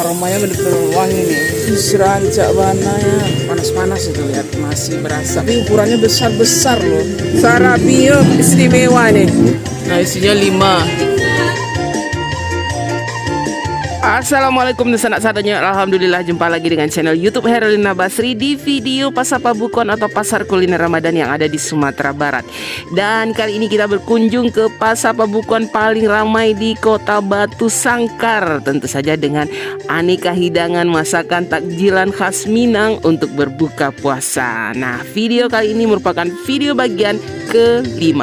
Aromanya bener-bener wangi nih. Seranca bananya panas-panas itu, lihat masih berasa. Tapi ukurannya besar-besar loh. Sarabio istimewa nih. Nah isinya 5. Assalamualaikum sanak sadanya. Alhamdulillah jumpa lagi dengan channel YouTube Herlina Basri di video Pasar Pabukon atau Pasar Kuliner Ramadan yang ada di Sumatera Barat. Dan kali ini kita berkunjung ke Pasar Pabukon paling ramai di Kota Batu Sangkar. Tentu saja dengan aneka hidangan masakan takjilan khas Minang untuk berbuka puasa. Nah, video kali ini merupakan video bagian ke-5.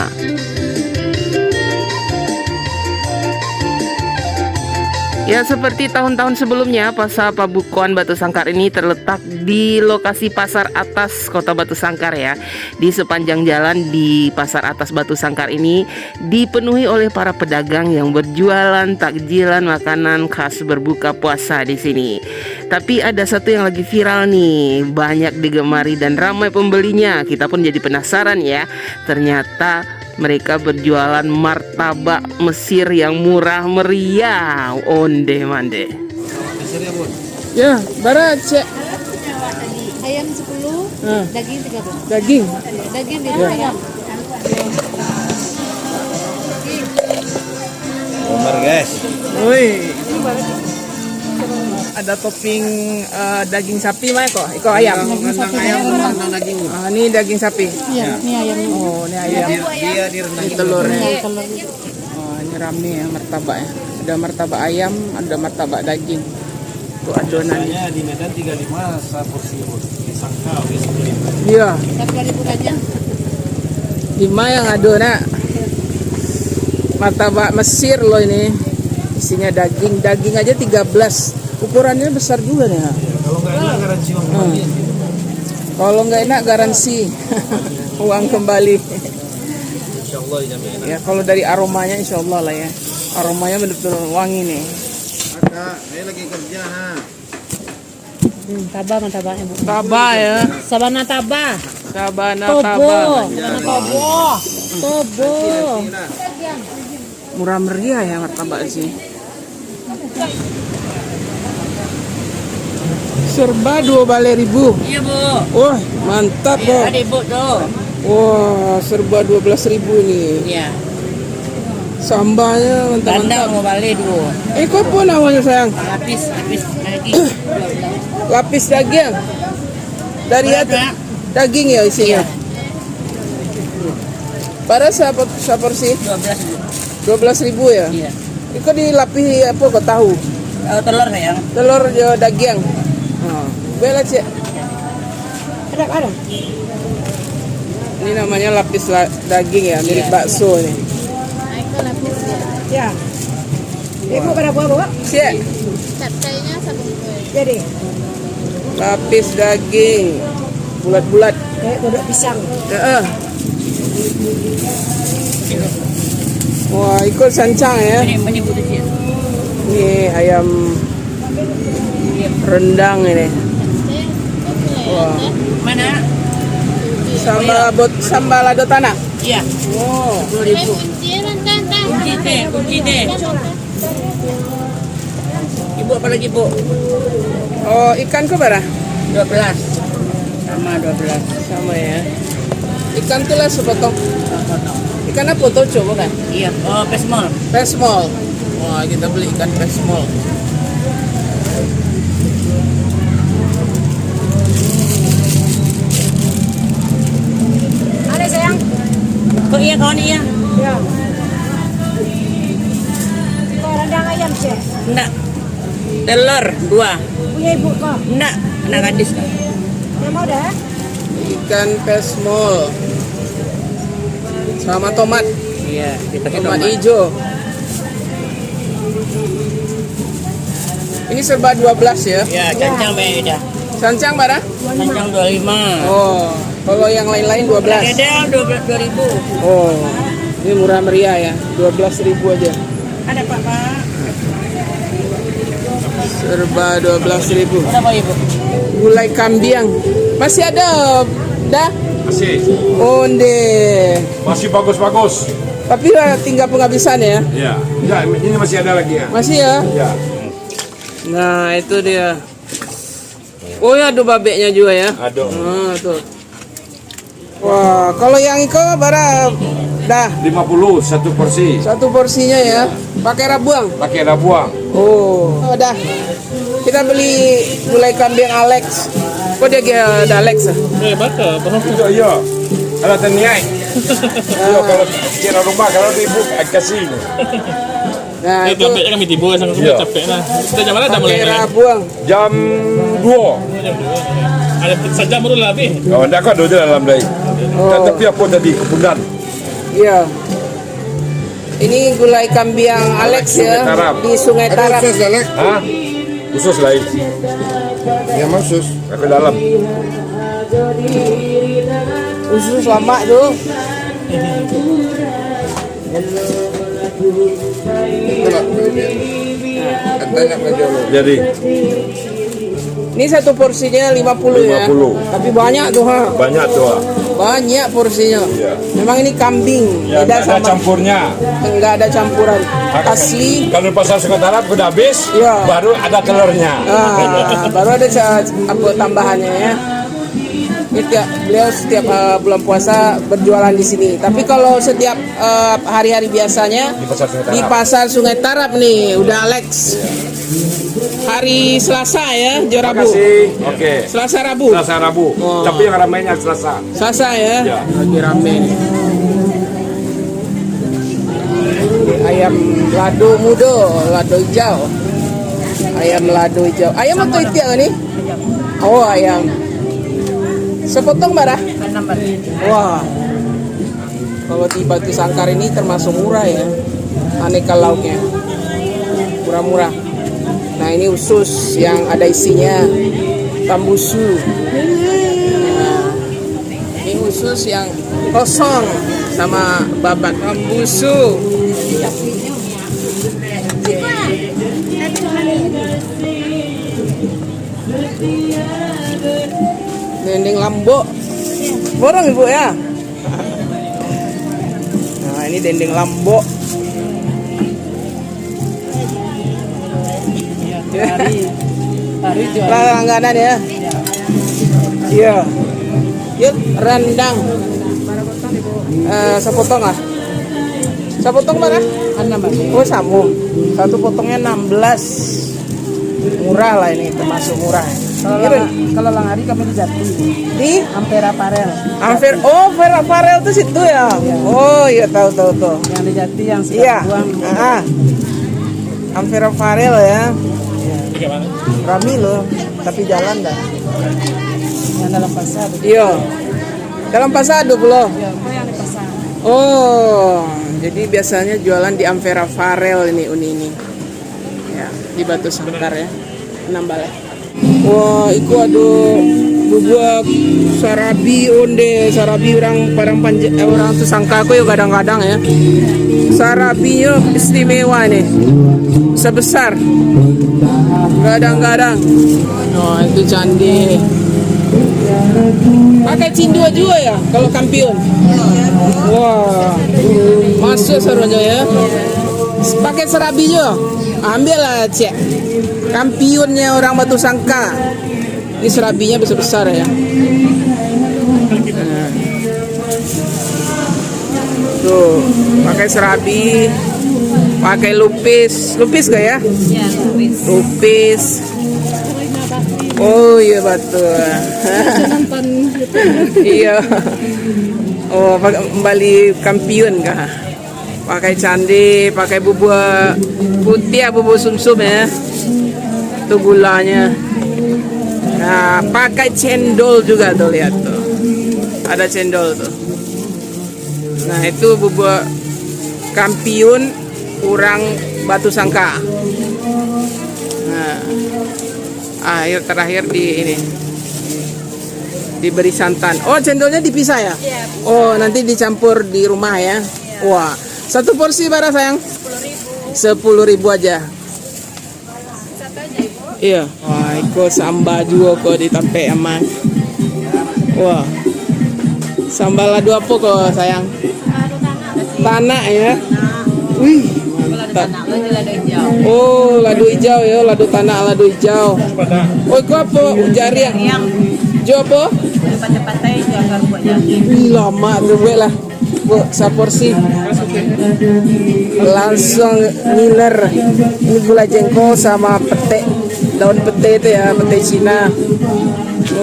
Ya, seperti tahun-tahun sebelumnya, Pasar Pabukon Batu Sangkar ini terletak di lokasi Pasar Atas Kota Batu Sangkar ya. Di sepanjang jalan di Pasar Atas Batu Sangkar ini dipenuhi oleh para pedagang yang berjualan takjilan makanan khas berbuka puasa di sini. Tapi ada satu yang lagi viral nih, banyak digemari dan ramai pembelinya. Kita pun jadi penasaran ya. Ternyata mereka berjualan martabak Mesir yang murah meriah. Onde mande. Ya, barat cek. Ayam 10, daging 13. Daging. Daging beda ayam. Nomor guys. Woi. Ada topping daging sapi mah kok? Iko ayam. Daging. Ah, ini daging sapi. Iya, ini ayam. Oh, ini ayam. Dia direndang Ini telurnya. Telur. Oh, ini rame ya martabaknya. Ada martabak ayam, ada martabak daging. Tuh adonannya. di Medan 35 seporsi di Sangkal di 10.000. Iya, Berapa ribu aja? 5 yang adona. Martabak Mesir loh ini. Isinya daging, daging aja 13. Ukurannya besar juga nih. Kalau nggak enak garansi uang kembali. Kalau nggak enak garansi uang kembali. Insya Allah dijamin enak. Ya kalau dari aromanya insya Allah lah ya. Aromanya bener-bener wangi nih. Ada, saya lagi kerja ha. Tabah, martabaknya Bu. Tabah ya. Sabana tabah. Sabana Tobo. tabah. Sabana tobo. Tobo. Murah meriah ya martabak sih. Serba 2 balai ribu. Iya Bu. Wah mantap Bu. Ada Bu tuh. Wah serba 12.000 nih. Iya. Sambanya mantap-mantap. mau balik dulu. Kok apa namanya sayang? Lapis lagi. Lapis daging. Dari atas daging ya isinya. Pada siapa sih? 12 Bu. 12.000 ya. Iya. Itu dilapis apa kok tahu? Telur sayang. Telur daging. Bela cek. Ada. Ini namanya lapis daging ya, mirip bakso nih. Itu lapis Ya. ya. Ibu pada buah Bu. Cek. Kayaknya sabun kue. Jadi lapis daging bulat-bulat. Kayak kodok pisang. Heeh. Wah, ikut sancang ya. Ini Bu sih. Ini ayam rendang ini. Wah, Mana? sambal lado tanah. Iya. Wow. 10.000. Kunci deh. Ibu apa lagi Bu? Oh, ikan ke berapa? 12. Sama 12. Sama ya. Ikan tuh lah sepotong. Ikan apa tuh coba kan? Iya. Oh, pesmol. Pesmol. Wah, kita beli ikan pesmol. Ada sayang. Kok iya kawan iya? Ya. Kok rendang ayam cek? Enggak. Telur 2. Punya ibu kok? Enggak. Anak gadis kan. Yang mau dah? Ikan pesmol. Sama tomat. Iya, dipakai Tomat hijau. Ini serba 12 ya? Iya, cancang beda. Sancang bara? Cancang 25. Oh, kalau yang lain-lain 12. Dedel 2.000. Oh, ini murah meriah ya, 12.000 aja. Ada Pak? Serba 12.000. Berapa Ibu? Gulai kambing. Masih ada? Dah? Masih. Onde. Masih bagus-bagus. Tapi tinggal penghabisan ya? Ya. Ya, ini masih ada lagi ya. Masih ya? Ya. Nah, itu dia. Oh ya, ada babeknya juga ya. Ada. Tuh. Wah, kalau yang iko berapa? Dah 50 satu porsi. satu porsinya ya. Pakai rabuang. Pakai rabuang. Oh, udah. Kita beli gulai kambing Alex. Kok dia ada Alex? Baka, Itu iya. Ada teniai. Iya kalau kira rumah kalau ibu kasih. Nah, itu kami tiba sama Iya. capek nah. Kita jam mana dah mulai? pakai rabuang. Jam 2. Ada sejam baru lah habis. Oh, enggak kau duduk dalam day. Tapi apa tadi kepundan? Iya. Ini gulai kambing Alex ya Sungai Tarap. di Sungai Tarap. Hah? Khusus lain. Ya khusus. Ke dalam. Usus lama tuh. Jadi Ini satu porsinya 50 ya. 50. Tapi banyak tuh ha. banyak tuh. Banyak porsinya. Iya. Memang ini kambing. Ya, Beda ada sama campurnya. enggak ada campuran. Asli. Kalau di pasar Sungai Tarap udah habis, Iya. baru ada telurnya. Baru ada apa tambahannya ya. Ini beliau setiap bulan puasa berjualan di sini. Tapi kalau setiap hari-hari biasanya Di pasar Sungai di Tarap. pasar Sungai Tarap nih udah Alex. Hari Selasa ya, Terima Rabu. kasih. Oke. Selasa Rabu. Selasa Rabu. Oh. Tapi yang ramainya Selasa. Selasa ya. Ya. Lagi rame nih. Ayam lado muda, lado hijau. Ayam lado hijau. Ayam atau itik nih? Oh, ayam. Sepotong marah? Wah. Kalau di Batu Sangkar ini termasuk murah ya. Aneka lauknya. Murah-murah. Nah, ini usus yang ada isinya tambusu. Nah, ini usus yang kosong sama babat tambusu. Dendeng lambok. Borong ibu ya. Nah, ini dendeng lambok. Langganan ya. Iya. Yuk, rendang. Sepotong ah. Sepotong berapa? Oh, samu. Satu potongnya 16. Murah lah ini, termasuk murah. Kalau Langari kami di Jati. Di Ampera Parel. Vera Farel tuh situ ya. Oh, iya tahu. Yang di Jati yang Iya. Ampera Farel ya. Rami loh, tapi jalan dah. Yang dalam pasar. Iya. Dalam pasar 20. Ya, itu yang di pasar. Oh, jadi biasanya jualan di Ampera Farel ini uni ini. Ya, di Batu Sangkar ya. Nambah. Wah, itu ada bubuk sarabi onde, sarabi orang Padang Panjang, orang Sangka aku ya kadang-kadang ya. Sarabinya istimewa nih. Sebesar. Kadang-kadang. Oh, itu candi. Pakai cindua juga ya kalau kampiun. Wah, masuk serunya ya. Pakai serabi juga. Ambil lah cek. Kampionnya orang Batu Sangka. Ini serabinya besar-besar ya. Nah. Tuh, pakai serabi, pakai lupis gak ya? Ya, Lupis. Oh iya betul. Iya. Oh, kembali kampion kah? Pakai candi, pakai bubuk putih ya, bubuk sumsum ya. Itu gulanya. Nah, pakai cendol juga tuh, lihat tuh. Ada cendol tuh. Nah, itu bubuk kampiun kurang Batu Sangka. Nah, akhir terakhir di ini diberi santan. Oh, cendolnya dipisah ya? Oh, nanti dicampur di rumah ya. Wah, satu porsi berapa sayang? 10.000 aja. Iya. Wah, ikut sambal juga kok ditape aman. Wah. Sambal ladu apa kok sayang? Tanah ya. Wih, mantap. mantap. Anak lo di lado hijau. Oh, lado hijau ya, lado tanah, lado hijau. Oh, itu apa? Jari yang Yang hijau apa? di pantai-pantai jual buat jaki. Wih, lama tuh gue lah. Bu, saporsi. Langsung ngiler. Ini gula jengkol sama pete. Daun pete itu ya, pete Cina.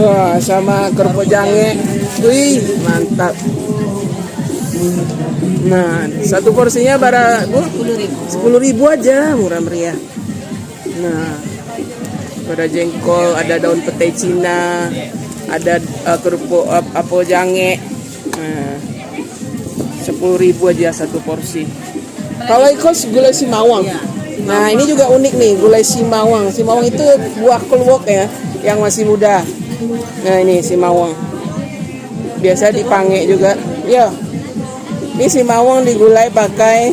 Wah, sama kerupuk jange. Wih, mantap. Nah, satu porsinya bara Bu, 10.000 aja, murah meriah. Nah, ada jengkol, ada daun pete Cina, ada kerupuk apel jange. Nah, 10.000 aja satu porsi. Kalau ikos gulai simawang. Nah, ini juga unik nih, gulai simawang. Simawang itu buah keluak ya, yang masih muda. Nah, ini simawang. Biasa dipange juga. Ya. Ini simawang digulai pakai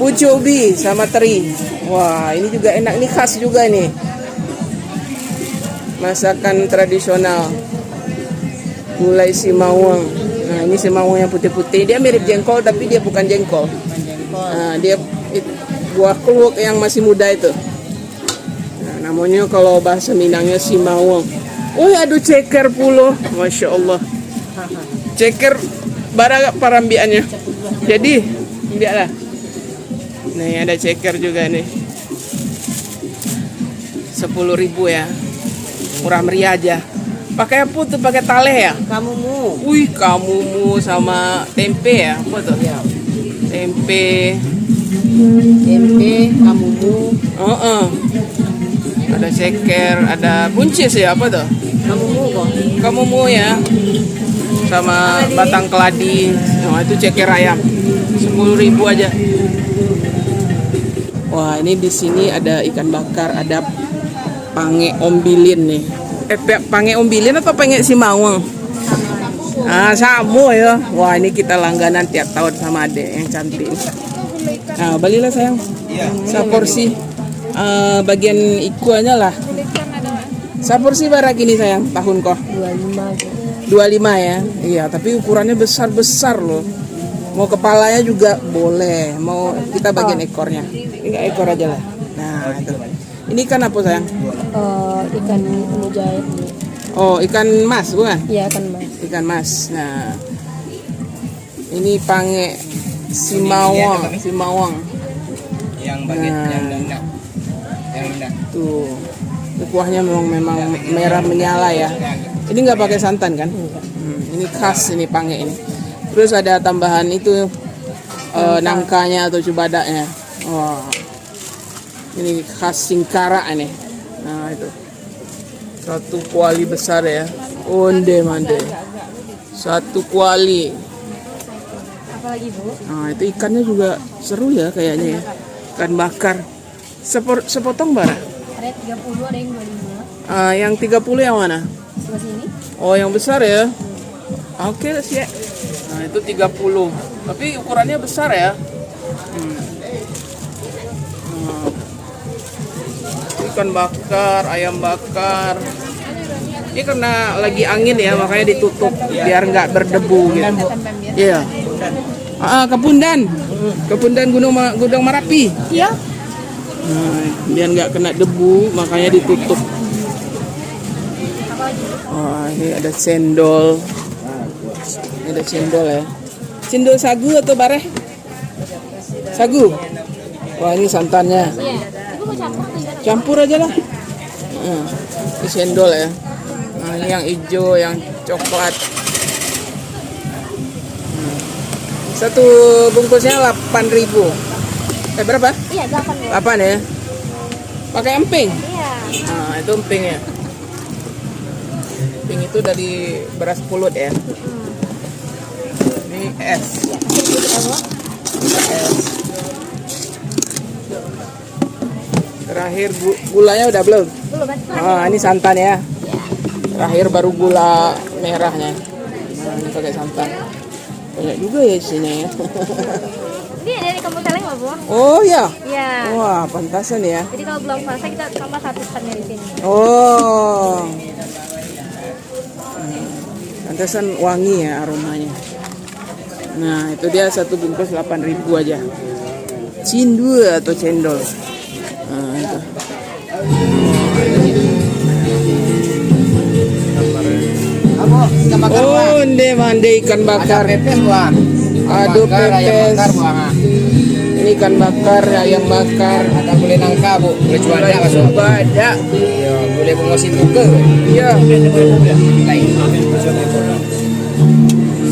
pucuk ubi sama teri. Wah, ini juga enak, ini khas juga nih. Masakan tradisional. Gulai simawang. Nah, ini simawang yang putih-putih. Dia mirip jengkol tapi dia bukan jengkol. Nah, dia buah keluak yang masih muda itu. Nah, namanya kalau bahasa Minangnya simawang. Oh, aduh ceker puluh. Masya Allah. Ceker bara parambiannya. Jadi, biarlah. Nih ada ceker juga nih. 10.000 ya. Murah meriah aja. Pakai apa tuh? Pakai taleh ya? Kamumu. Wih, kamumu sama tempe ya? Apa tuh? Ya. Tempe. Kamumu. Ada ceker, ada buncis ya? Apa tuh? Kamumu kok. Kamumu ya. Sama batang keladi. Nah, itu ceker ayam. 10.000 aja. Wah, ini di sini ada ikan bakar, ada pange ombilin nih. Pange ombilin atau pange simawang? Ah, sama ya. Wah, ini kita langganan tiap tahun sama adek yang cantik. Nah, balilah sayang. Saporsi bagian ikuannya lah. Saporsi barang ini sayang, tahun kok. 25 ya. Iya, tapi ukurannya besar-besar loh. Mau kepalanya juga boleh. Mau kita bagian ekornya. Ini ekor aja lah. Nah, itu. Ini ikan apa sayang? Ikan mujair. Oh, ikan mas bukan? Iya, ikan mas. Ikan mas. Nah, ini pange simawang. Yang bagian yang rendah. Yang rendah. Tuh. Ini kuahnya memang merah menyala ya. Ini nggak pakai santan kan? Ini khas ini pange ini. Terus ada tambahan itu nangkanya atau cubadaknya. Wah. Ini khas Singkara ini. Nah, itu. Satu kuali besar ya. Onde mande. Satu kuali. Apalagi Bu? Nah, itu ikannya juga seru ya kayaknya ya. Ikan bakar. Sepotong bara? Ada 30, ada yang 25. Yang 30 yang mana? Sebelah sini. Oh, yang besar ya. Oke, sih. Nah, itu 30. Tapi ukurannya besar ya. Ikan bakar, ayam bakar. Ini karena lagi angin ya, makanya ditutup biar nggak berdebu gitu. Iya. Kepundan. Kepundan Gunung Merapi. Iya. Nah, biar nggak kena debu, makanya ditutup. Oh, ini ada cendol. Ini ada cendol ya. Cendol sagu atau bareh? Sagu. Wah, ini santannya. Iya. Ibu mau campur atau gimana? Campur aja lah. Ini cendol ya. Nah, ini yang hijau, yang coklat. Satu bungkusnya 8.000. Berapa? Iya, 8 Bu. 8 ya. Pakai emping. Iya. Nah, itu empingnya. Emping itu dari beras pulut ya. Ini es. Es. Terakhir gulanya udah belum? Belum, Mas. Ah, ini santan ya. Terakhir baru gula merahnya. Nah, ini pakai santan. Banyak juga ya isinya ya. Ini dari kampung Celeng loh, Bu. Oh ya. Iya. Wah, pantasan ya. Jadi kalau belum puasa kita tambah 1 stannya di sini. Oh. Pantasan wangi ya aromanya. Nah, itu dia satu bungkus 8.000 aja. Cindul atau cendol. Nah, itu. Oh, mande ikan bakar. Aduh, pepes. Ini ikan bakar, ayam bakar. Ada boleh nangka bu, boleh cuaca masuk. Ada. Iya, boleh mengosi tuke. Iya.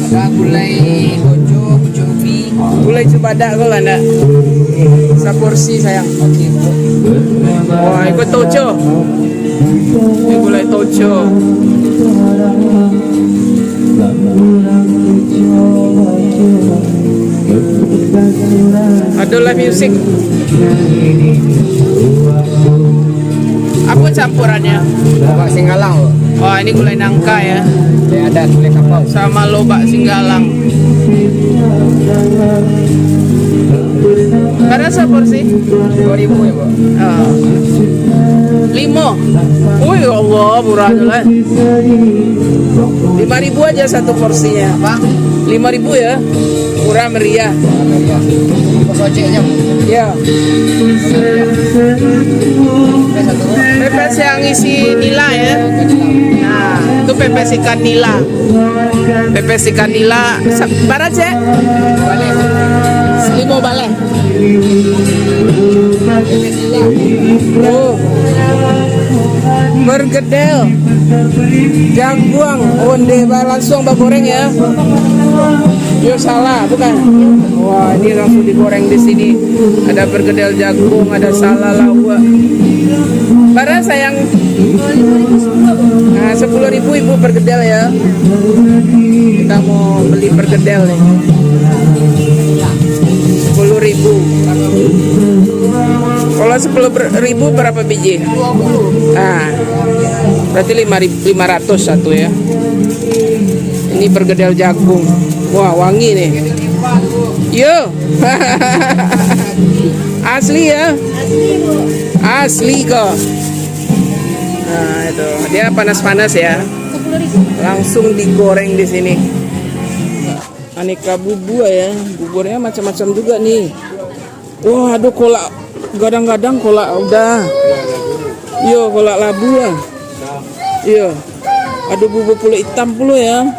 Ada gulai bojo, bojo ubi. Gulai cubada kok anda. Saporsi sayang. Wah, ikut tojo. Ini gulai tojo. Ada live music. Apa campurannya? Lobak Singgalang bu. Oh, ini gulai nangka ya. Boleh ada gulai kapau. Sama lobak singgalang. Berapa seporsi? 2.000 ya bu. Oh. 5. Oh ya Allah, murah tuh lah. 5.000 aja satu porsinya. Apa? 5.000 ya. Murah meriah. Iya. Kos ojeknya bu. Ya. Satu bu. Pepes yang isi nila ya. Nah, itu pepes ikan nila. Pepes ikan nila. Barat ya? Balik. 5 balai. Oh. Bergedel. Jaguang. Onde langsung goreng ya. Yo salah, bukan? Wah, ini langsung digoreng di sini. Ada bergedel jagung, ada salah lawak. Barang sayang. Nah, 10.000 ibu bergedel ya. Kita mau beli bergedel nih. 10.000. Kalau 10.000 berapa biji? 20. Nah, berarti 500 satu ya. Ini bergedel jagung. Wah, wangi nih. Yo. Asli ya? Asli kok. Nah, itu. Dia panas-panas ya. Langsung digoreng di sini. Aneka bubur ya. Buburnya macam-macam juga nih. Wah, aduh kolak. Gadang-gadang kolak udah. Yo, kolak labu lah. Iya. Ada bubur pulau hitam pula ya.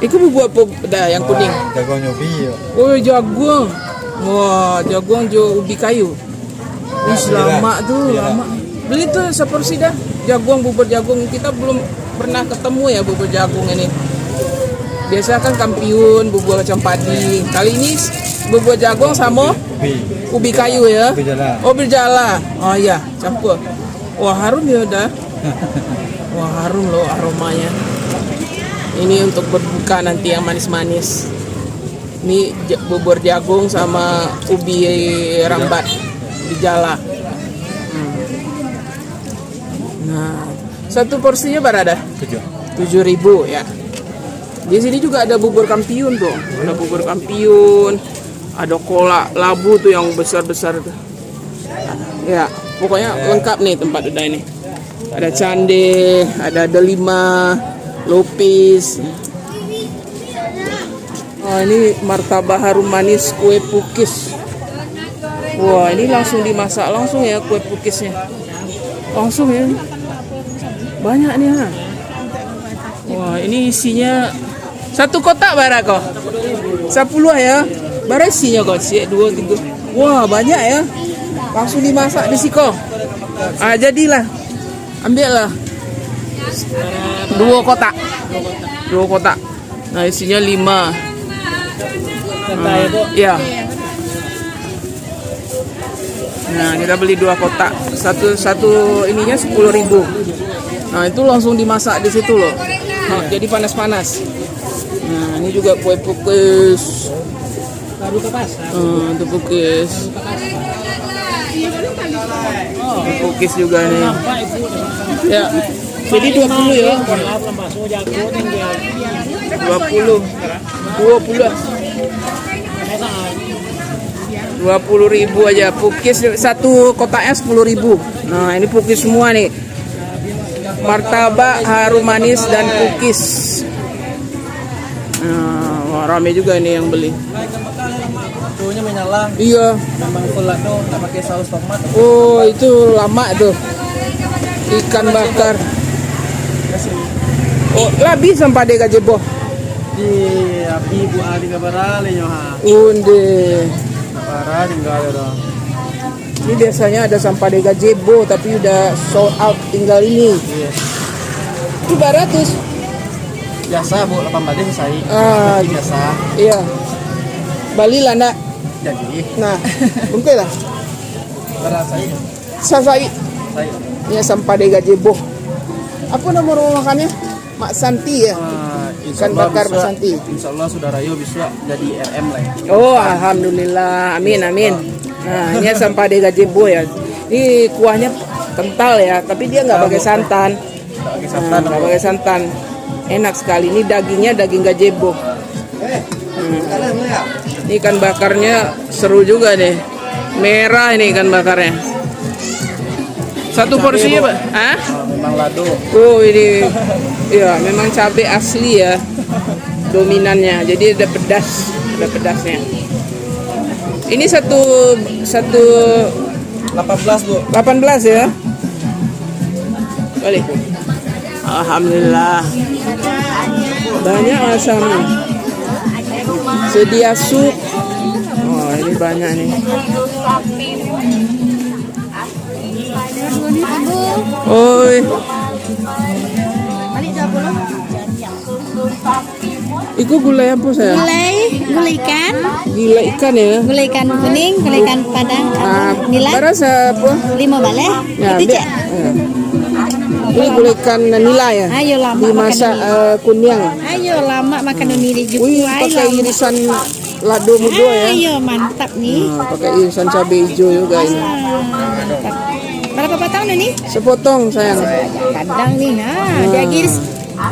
Itu bubur apa dah yang kuning? Jagung ubi ya. Oh, jagung. Wah, jagung jo ubi kayu. Ini lama tuh, lama. Beli tuh seporsi dah. Jagung, bubur jagung. Kita belum pernah ketemu ya bubur jagung ini. Biasa kan kampiun, bubur kacang padi. Kali ini bubur jagung sama ubi kayu ya. Berjala. Oh, berjala. Oh iya, campur. Wah, harum ya udah. Wah, harum loh aromanya. Ini untuk berbuka nanti yang manis-manis. Ini bubur jagung sama ubi rambat berjala. Nah, satu porsinya berapa? 7.000 ya. Di sini juga ada bubur kampiun tuh. Ada bubur kampiun, ada kolak labu tuh yang besar-besar tuh. Ya, pokoknya lengkap nih tempat udah ini. Ada cande, ada delima, lopis. Oh, ini martabak harum manis kue pukis. Wah, ini langsung dimasak langsung ya kue pukisnya. Langsung ya. Banyak nih ha. Wah, ini isinya satu kotak bara kok. 10 ya. Bara isinya kok sih 2 3. Wah, banyak ya. Langsung dimasak di siko. Ah, jadilah. Ambillah. 2 kotak. 2 kotak. Nah, isinya 5. Ya. Nah, kita beli 2 kotak. Satu ininya 10.000. Nah, itu langsung dimasak di situ loh. Nah, jadi panas-panas. Nah, ini juga kue pukis. Itu pukis. Pukis juga nih. Ya. Jadi 20 ya. 20. 20.000 aja pukis satu kotaknya 10.000. Nah, ini pukis semua nih. Martabak harum manis dan pukis. Nah, wah Wah, rame juga ini yang beli. Tuhnya menyala. Iya. Memang full lado, nggak pakai saus tomat. Oh, itu lama tuh. Ikan bakar. Oh, labi sampai de gajebo. Di api bu adi kabarale nyoha. Unde. Kabara tinggal ada. Ini biasanya ada sampah de gajebo tapi udah sold out, tinggal ini. Iya. 200. Biasa bu, 8 balik selesai. Ah, Biasa. iya. Bali lah nak. Jadi. Nah, mungkin lah. Berasa ini. Sasai. Saya. Ini sampah de gajebo. Apa nomor rumah makannya? Mak Santi ya. Ikan bakar Mak Santi. Insya Allah saudara Yo bisa jadi RM lah. Oh, alhamdulillah. Amin, amin. Nah, ini sampah de gajebo ya. Ini kuahnya kental ya, tapi dia nggak pakai santan. Pakai santan. Nggak pakai santan. Enak sekali. Ini dagingnya daging gajebo. Ini ikan bakarnya seru juga deh. Merah ini ikan bakarnya. Satu porsi ya, Pak? Hah? Memang lado. Oh, ini ya memang cabai asli ya. Dominannya. Jadi ada pedasnya. Ini satu 18 bu. 18 ya. Balik. Alhamdulillah. Banyak asam. Sedia sup. Oh, ini banyak nih. Oi. Iku gulai apa saya? Gulai ikan, Gulai ikan ya. gulai ikan kuning, gulai ikan padang, nila, Barasa apa? 5 baleh. Ya, Itu ambil. cek. Ya. Ini gulai ikan nila ya. Ayo lama Dimasak makan kunyang. Ayo lama makan ini juga. Wih, Ayo pakai lama. irisan lado mudo ya. Ayo mantap nih. Nah, pakai irisan cabai hijau juga ini. Mantap. Berapa batang ini? Sepotong sayang. Kadang nih, nah, dia giris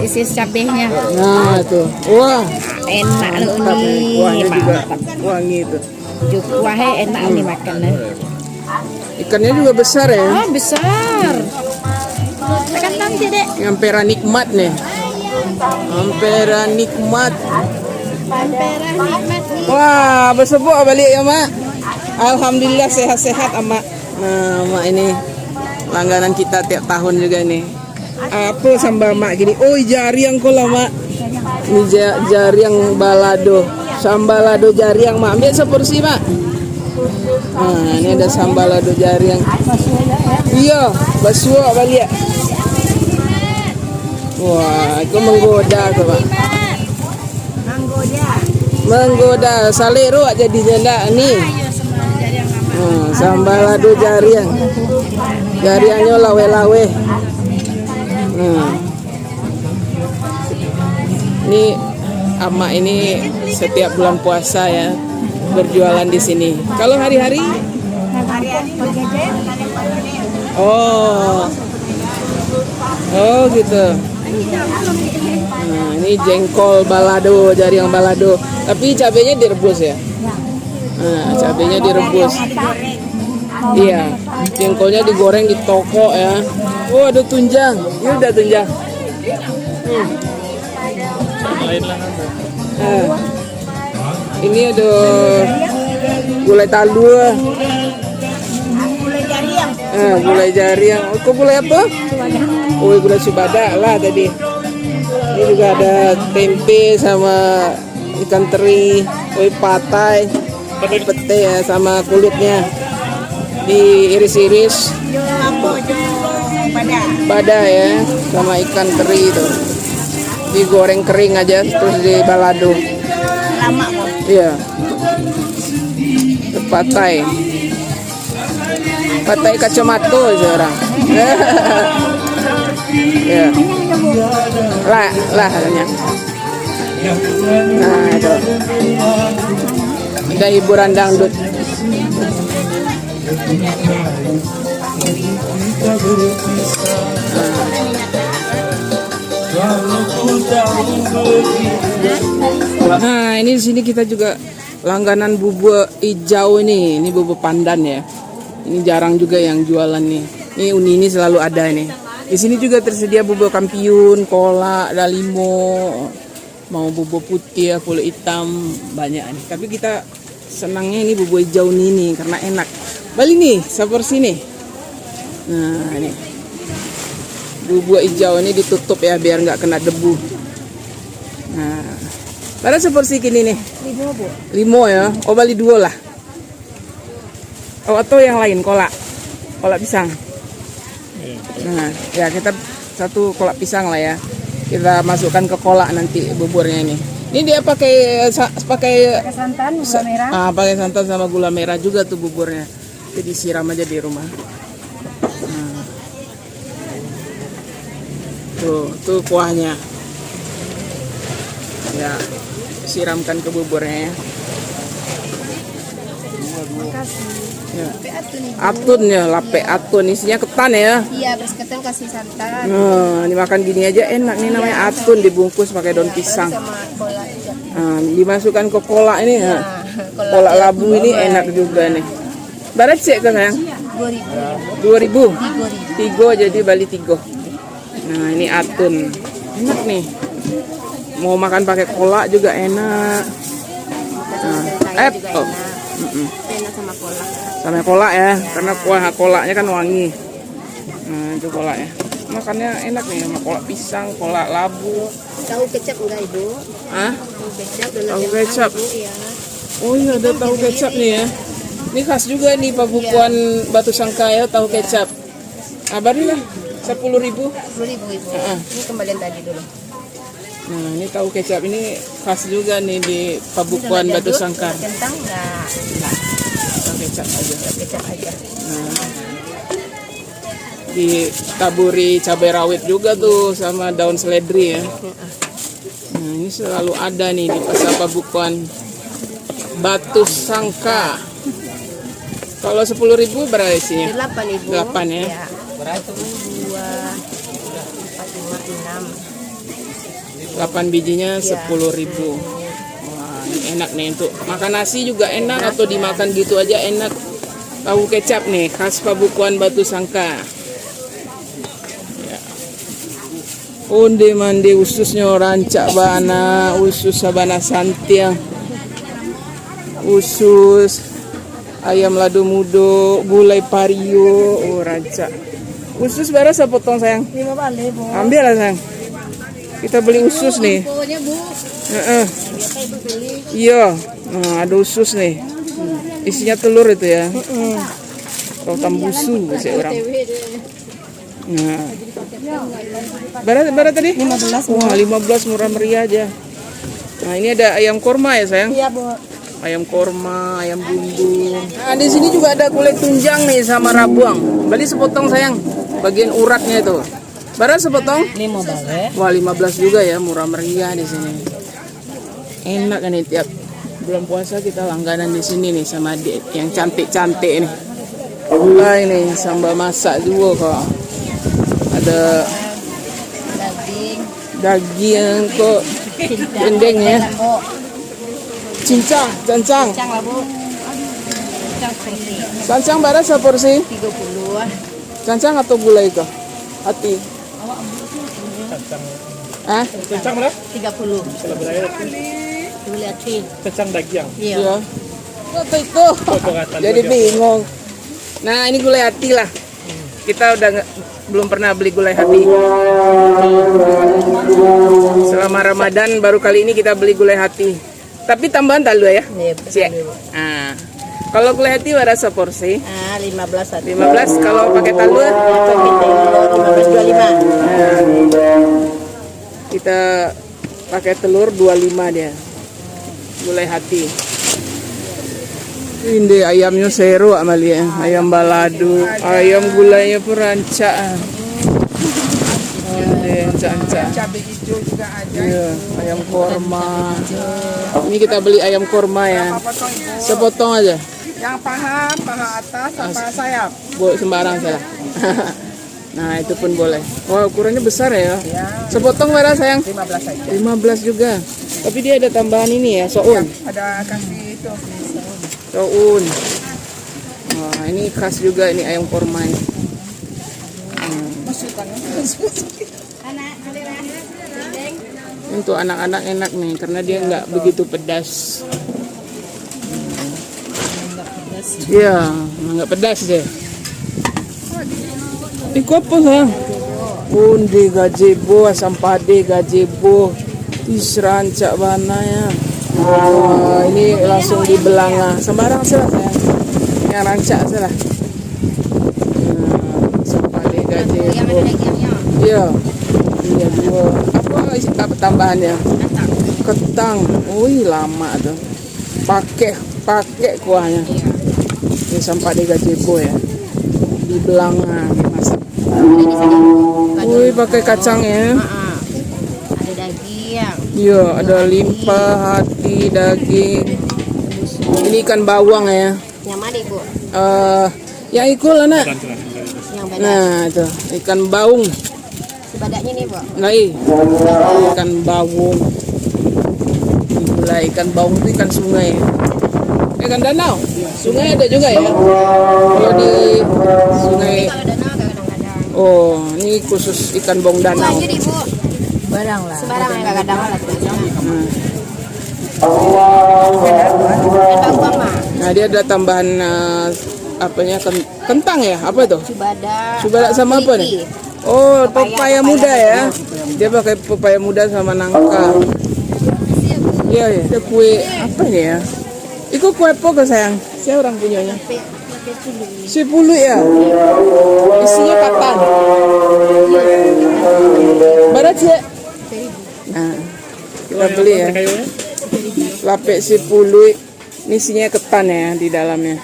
isi cabenya. Nah, itu. Wah, Enak loh mantap nih. nih. Kuahnya juga Mantap. wangi itu. Kuahnya enak nih makannya. Ikannya juga besar ya. Oh, besar. Tekan nanti, Dek. Ampera nikmat nih. Ampera nikmat. Pampera nikmat nih. Wah, bersebut balik ya, Mak. Alhamdulillah sehat-sehat, Mak. Nah, Mak ini langganan kita tiap tahun juga nih. Apa sambal Mak gini? Oh, jariang kola, Mak. Ini jariang balado. Sambal lado jariang, Mak. Ambil seporsi, Mak. Nah, ini ada sambal lado jariang. Iya, basuh balik. Wah, itu menggoda tuh, Pak. Menggoda. Salero jadinya ndak nih. Sambal lado jariang. Jariangnya lawe-lawe. Ini Ama ini setiap bulan puasa ya berjualan di sini. Kalau hari-hari? Oh. Oh gitu. Nah, ini jengkol balado, jariang balado. Tapi cabenya direbus ya? Nah, cabenya direbus. Iya, jengkolnya digoreng di toko ya. Oh, ada tunjang. Ini udah tunjang. Ini ada gulai talua. Gulai jariang. Oh, kok gulai apa? Oh, gulai subada lah tadi. Ini juga ada tempe sama ikan teri, patai, pete ya sama kulitnya. Diiris-iris. Bada ya, sama ikan teri itu. Digoreng kering aja terus di balado. Iya. Patai. Patai kacamato sekarang. Ya. Lah hanya. Nah, itu. Ada hiburan dangdut. Nah, ini di sini kita juga langganan bubuk hijau ini. Ini bubuk pandan ya. Ini jarang juga yang jualan nih. Ini Uni ini selalu ada nih. Di sini juga tersedia bubuk kampiun, kolak, dalimo. Mau bubur putih, kulit hitam, banyak nih. Tapi kita senangnya ini bubur hijau nih karena enak. Balik nih, seperti nih. Nah ini bubur hijau ini ditutup ya biar nggak kena debu. Nah, pada seperti gini nih. Limo ya. Oh bali 2 lah. Oh atau yang lain kolak pisang. Nah ya kita satu kolak pisang lah ya. Kita masukkan ke kolak nanti buburnya ini. Ini dia pakai santan, gula merah. pakai santan sama gula merah juga tuh buburnya. Jadi siram aja di rumah. Nah. Tuh kuahnya. Ya, siramkan ke buburnya ya. Ya. Atun ya, lape atun isinya ketan ya. Iya, beras ketan kasih santan. Nah, dimakan gini aja enak nih namanya atun dibungkus pakai daun pisang. Sama kolak juga. Nah, dimasukkan ke kolak ini ya. Kolak Kolak labu ini enak juga nih. Barat cek kan sayang? 2000. 2000. Tigo jadi Bali tigo. Nah, ini atun. Enak nih. Mau makan pakai kolak juga enak. Nah, oh. Enak sama kolak. Sama kolak ya, karena kuah kolaknya kan wangi. Nah, itu kolaknya. Makannya enak nih sama kolak pisang, kolak labu. Tahu kecap enggak Ibu? Hah? Tahu kecap dan Tahu kecap. Iya. Oh iya, ada tahu kecap nih ya. Ini khas juga nih Pabukuan Batu Sangkaya tahu kecap. Abarilah 10.000. 10.000 Ibu. Ini kembalian tadi dulu. Nah, ini tahu kecap ini khas juga nih di Pabukuan Batu Sangkar. Kentang enggak? Tahu kecap aja. Kecap aja. Nah, ditaburi cabai rawit juga tuh sama daun seledri ya. Nah, ini selalu ada nih di pasar Pabukuan Batu Sangka. Kalau 10.000 berapa isinya? 8 Ibu. 8 ya. Iya. 2 4 5 6. 8 bijinya 10.000. Wah, ini enak nih untuk makan nasi juga enak atau dimakan gitu aja enak. Tahu kecap nih khas Pabukuan Batu Sangka. Ya. Onde mande ususnya rancak bana, usus sabana santiang. Usus ayam lado mudo, gulai pario, oh rancak. Usus berapa sepotong sayang? 5 balik Bu. Ambil lah sayang. Kita beli usus nih. Pokoknya Bu. Biasa Ibu beli. Iya, nah, ada usus nih. Isinya telur itu ya. Atau tambusu sih orang. Nah. Berapa tadi? 15. Wah, 15 murah meriah aja. Nah, ini ada ayam korma ya, sayang? Iya Bu. Ayam korma, ayam bumbu. Nah, di sini juga ada gulai tunjang nih sama rabuang. Beli sepotong, sayang. Bagian uratnya itu. Berapa sepotong? 5 balik. Wah, 15 juga ya, murah meriah di sini. Enak kan nih tiap bulan puasa kita langganan di sini nih sama adik yang cantik-cantik nih. Wah, ini sambal masak juga kok. Ada daging kok dendeng ya. Cincang, cancang. Cang lah Bu. Cang seperti Cancang berapa seporsi? 30. Cancang atau gulai kok? Hati. Ah? Kencang berapa? 30. Kalau berapa? Ibu lihat sih. Kencang daging. Iya. Iya. Apa itu? Jadi bingung. Nah, ini gulai hati lah. Kita udah belum pernah beli gulai hati. Selama Ramadan baru kali ini kita beli gulai hati. Tapi tambahan talu ya? Iya, Siap. Nah, kalau gulai hati berapa seporsi? 15 ada. 15. Kalau pakai talu? 15 25. Kita pakai telur 25 dia. Gulai hati. Ini ayamnya seru Amalia, ayam balado, ayam gulainya pun rancak. Cancang. Cabai hijau juga ada. Iya, ayam korma. Ini kita beli ayam korma ya. Potong Ibu. Sepotong aja. Yang paha atas, apa sayap. Boleh sembarang salah. Nah, itu pun boleh. Wah, ukurannya besar ya. Ya, Sepotong berapa sayang? 15 saja. 15 juga. Tapi dia ada tambahan ini ya, soun. Ada kasih itu. Soun. Wah, ini khas juga ini ayam korma ini. Untuk anak-anak enak nih karena dia nggak begitu pedas. Iya, nggak pedas deh. Iko apa sayang? Undi gazebo, asam pade gazebo, tisrancak bana ya. Wah, ini langsung di belanga. Sembarang salah sayang. Yang rancak salah. Asam pade gazebo. Iya. Iya dua. Apa tambahannya? Ketang. Wih, lama tuh. Pakai kuahnya. Ini sampai di gazebo ya. Di belanga dimasak. Wih, pakai kacang ya. Ada daging. Iya, ada limpa, hati, daging. Ini ikan bawang ya. Yang mana ibu? Yang ikut lah nak. Yang badak. Nah, itu ikan baung. Sebadaknya nih bu. Nah, ikan bawang. Itulah ikan baung itu ikan sungai. Ikan danau. Sungai ada juga ya. Kalau di sungai. Kalau danau kadang-kadang. Oh, ini khusus ikan baung danau. Aja nih bu. Barang lah. Sebarang yang kadang-kadang lah. Ada uang mah. Nah, dia ada tambahan apanya kentang ya? Apa itu? Cubada sama apa nih? Oh, pepaya muda ya. Dia pakai pepaya muda sama nangka. Iya ya. Ada kue apa nih ya? Itu kue apa ke sayang? Siapa orang punyanya? 10 ya. Isinya katan. Barat sih. Nah, kita beli ya. Lape 10. Ini isinya ketan ya di dalamnya.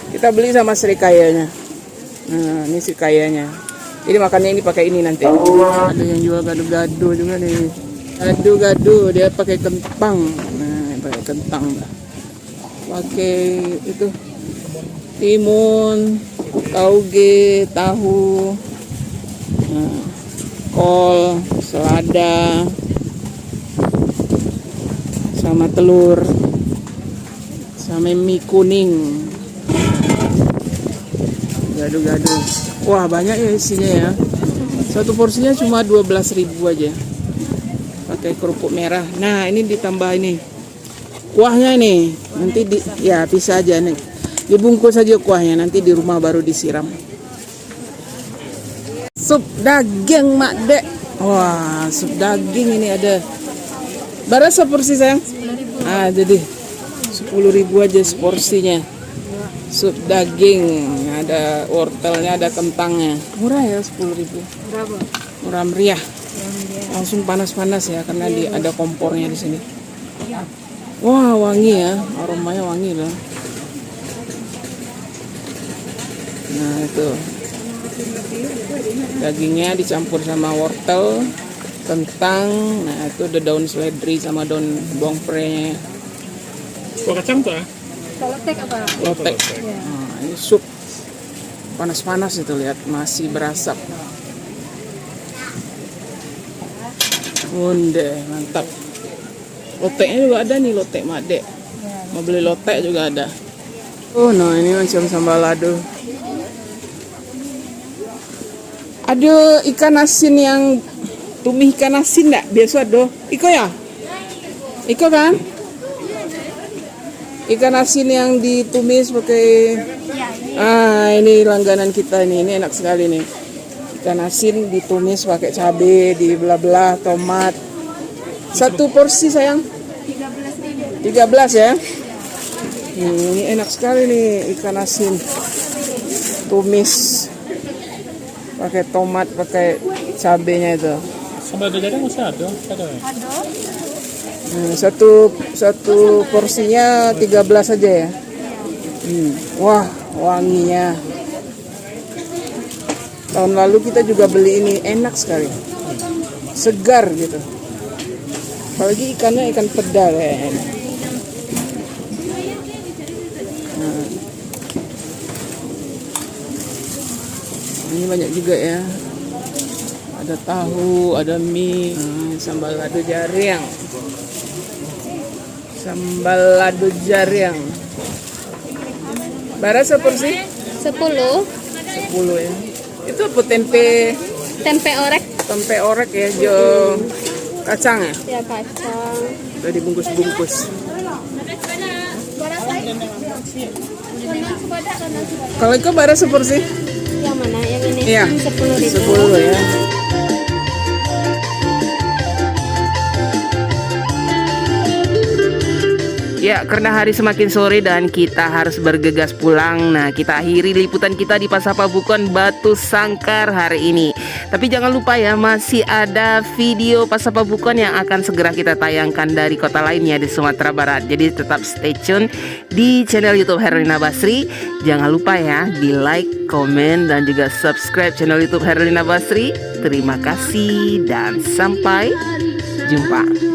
Kita beli sama serikayanya. Nah, ini serikayanya. Jadi makannya ini pakai ini nanti. Ada yang jual gado-gado juga nih. Gado-gado dia pakai kentang. Nah, pakai kentang. Pakai itu timun, tauge, tahu, nah, kol, selada, sama telur, sama mie kuning. Gado-gado. Wah, banyak ya isinya ya. Satu porsinya cuma 12.000 aja. Pakai kerupuk merah. Nah, ini ditambah ini. Kuahnya ini. Nanti ya bisa aja nih. Dibungkus saja kuahnya, nanti di rumah baru disiram. Sup daging Mak Dek. Wah, sup daging ini ada. Berapa seporsi sayang? 10.000. Ah, jadi 10.000 aja seporsinya. Sup daging, ada wortelnya, ada kentangnya. Murah ya 10.000. Berapa? Murah meriah. Langsung panas-panas ya karena ada kompornya di sini. Wah, wangi ya, aromanya wangi loh. Nah, itu. Dagingnya dicampur sama wortel, kentang. Nah, itu ada daun seledri sama daun bawang prei. Kuah kacang tuh ah? Lotek apa? Lotek. Nah, ini sup. Panas-panas itu lihat, masih berasap. Wonde, mantap. Loteknya juga ada nih, lotek Mak Dek. Mau beli lotek juga ada. Oh, nah ini macam sambal lado. Ada ikan asin yang tumis ikan asin enggak? Biasa ada. Iko ya? Iko kan? Ikan asin yang ditumis pakai ini langganan kita ini enak sekali nih. Ikan asin ditumis pakai cabai, dibelah-belah, tomat. Satu porsi sayang? 13 ya? Ini enak sekali nih ikan asin. Tumis pakai tomat, pakai cabenya itu. Sambal dadar masih ada? Ada. Satu porsinya 13 aja ya. Wah, wanginya. Tahun lalu kita juga beli ini, enak sekali. Segar gitu. Apalagi ikannya ikan peda kayaknya. Nah. Ini banyak juga ya. Ada tahu, ada mie, sambal lado jaring. Sambal lado jaring. Bara seporsi? 10. 10 ya. Itu apa tempe? Tempe orek. Tempe orek ya, Jo. Kacang ya? Ya kacang. Udah dibungkus-bungkus. Kalau itu bara seperti Yang mana? Yang ini? Iya. 10.000. 10 ya. Ya, karena hari semakin sore dan kita harus bergegas pulang. Nah, kita akhiri liputan kita di Pasar Pabukon Batu Sangkar hari ini. Tapi jangan lupa ya, masih ada video Pasar Pabukon yang akan segera kita tayangkan dari kota lainnya di Sumatera Barat. Jadi tetap stay tune di channel YouTube Herlina Basri. Jangan lupa ya, di like, komen, dan juga subscribe channel YouTube Herlina Basri. Terima kasih dan sampai jumpa.